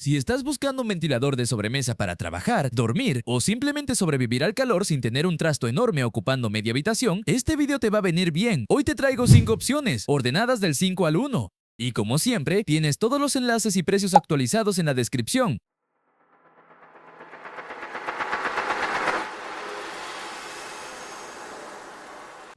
Si estás buscando un ventilador de sobremesa para trabajar, dormir o simplemente sobrevivir al calor sin tener un trasto enorme ocupando media habitación, este video te va a venir bien. Hoy te traigo 5 opciones, ordenadas del 5 al 1. Y como siempre, tienes todos los enlaces y precios actualizados en la descripción.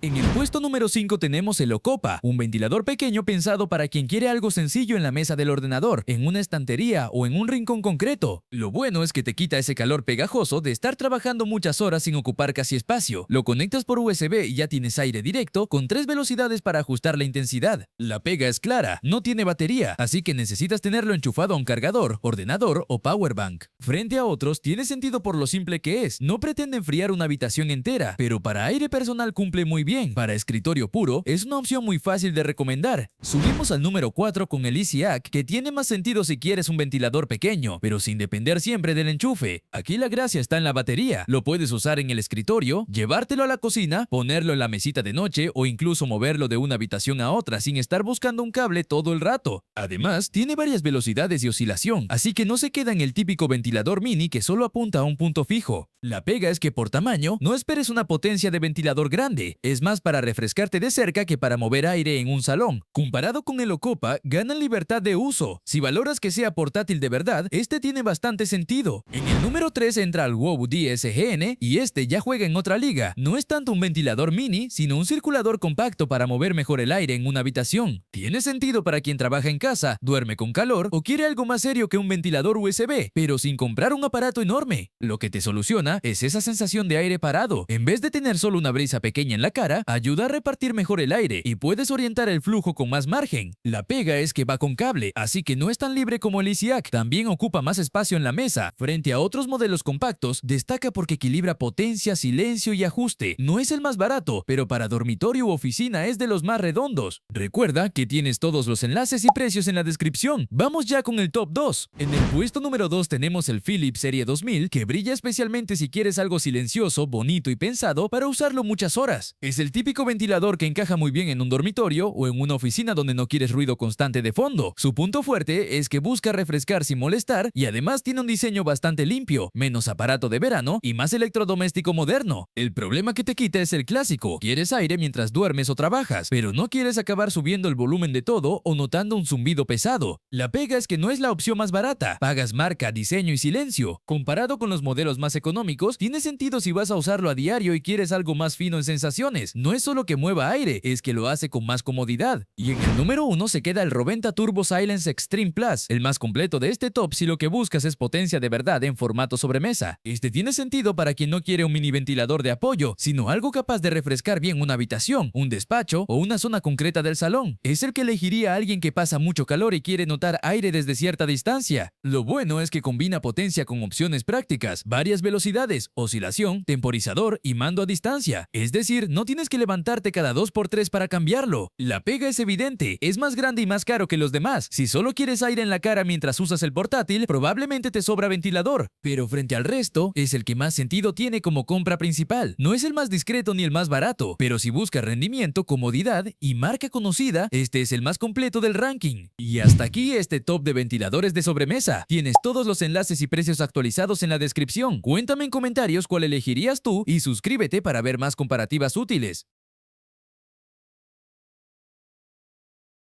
En el puesto número 5 tenemos el Ocopa, un ventilador pequeño pensado para quien quiere algo sencillo en la mesa del ordenador, en una estantería o en un rincón concreto. Lo bueno es que te quita ese calor pegajoso de estar trabajando muchas horas sin ocupar casi espacio. Lo conectas por USB y ya tienes aire directo con 3 velocidades para ajustar la intensidad. La pega es clara, no tiene batería, así que necesitas tenerlo enchufado a un cargador, ordenador o powerbank. Frente a otros, tiene sentido por lo simple que es. No pretende enfriar una habitación entera, pero para aire personal cumple muy bien. Para escritorio puro, es una opción muy fácil de recomendar. Subimos al número 4 con el EasyAC, que tiene más sentido si quieres un ventilador pequeño, pero sin depender siempre del enchufe. Aquí la gracia está en la batería. Lo puedes usar en el escritorio, llevártelo a la cocina, ponerlo en la mesita de noche o incluso moverlo de una habitación a otra sin estar buscando un cable todo el rato. Además, tiene varias velocidades de oscilación, así que no se queda en el típico ventilador mini que solo apunta a un punto fijo. La pega es que por tamaño, no esperes una potencia de ventilador grande. Es más para refrescarte de cerca que para mover aire en un salón. Comparado con el Ocopa, ganan libertad de uso. Si valoras que sea portátil de verdad, este tiene bastante sentido. En el número 3 entra el WOW DSGN y este ya juega en otra liga. No es tanto un ventilador mini, sino un circulador compacto para mover mejor el aire en una habitación. Tiene sentido para quien trabaja en casa, duerme con calor o quiere algo más serio que un ventilador USB, pero sin comprar un aparato enorme. Lo que te soluciona es esa sensación de aire parado. En vez de tener solo una brisa pequeña en la cara, ayuda a repartir mejor el aire y puedes orientar el flujo con más margen. La pega es que va con cable, así que no es tan libre como el EasyAC. También ocupa más espacio en la mesa. Frente a otros modelos compactos, destaca porque equilibra potencia, silencio y ajuste. No es el más barato, pero para dormitorio u oficina es de los más redondos. Recuerda que tienes todos los enlaces y precios en la descripción. Vamos ya con el top 2. En el puesto número 2 tenemos el Philips Serie 2000, que brilla especialmente si quieres algo silencioso, bonito y pensado para usarlo muchas horas. Es el típico ventilador que encaja muy bien en un dormitorio o en una oficina donde no quieres ruido constante de fondo. Su punto fuerte es que busca refrescar sin molestar y además tiene un diseño bastante limpio, menos aparato de verano y más electrodoméstico moderno. El problema que te quita es el clásico. Quieres aire mientras duermes o trabajas, pero no quieres acabar subiendo el volumen de todo o notando un zumbido pesado. La pega es que no es la opción más barata. Pagas marca, diseño y silencio. Comparado con los modelos más económicos, tiene sentido si vas a usarlo a diario y quieres algo más fino en sensaciones. No es solo que mueva aire, es que lo hace con más comodidad. Y en el número 1 se queda el Roventa Turbo Silence Extreme Plus, el más completo de este top si lo que buscas es potencia de verdad en formato sobremesa. Este tiene sentido para quien no quiere un mini ventilador de apoyo, sino algo capaz de refrescar bien una habitación, un despacho o una zona concreta del salón. Es el que elegiría a alguien que pasa mucho calor y quiere notar aire desde cierta distancia. Lo bueno es que combina potencia con opciones prácticas, varias velocidades, oscilación, temporizador y mando a distancia. Es decir, no tienes que levantarte cada 2x3 para cambiarlo. La pega es evidente, es más grande y más caro que los demás. Si solo quieres aire en la cara mientras usas el portátil, probablemente te sobra ventilador, pero frente al resto, es el que más sentido tiene como compra principal. No es el más discreto ni el más barato, pero si buscas rendimiento, comodidad y marca conocida, este es el más completo del ranking. Y hasta aquí este top de ventiladores de sobremesa. Tienes todos los enlaces y precios actualizados en la descripción. Cuéntame en comentarios cuál elegirías tú y suscríbete para ver más comparativas útiles.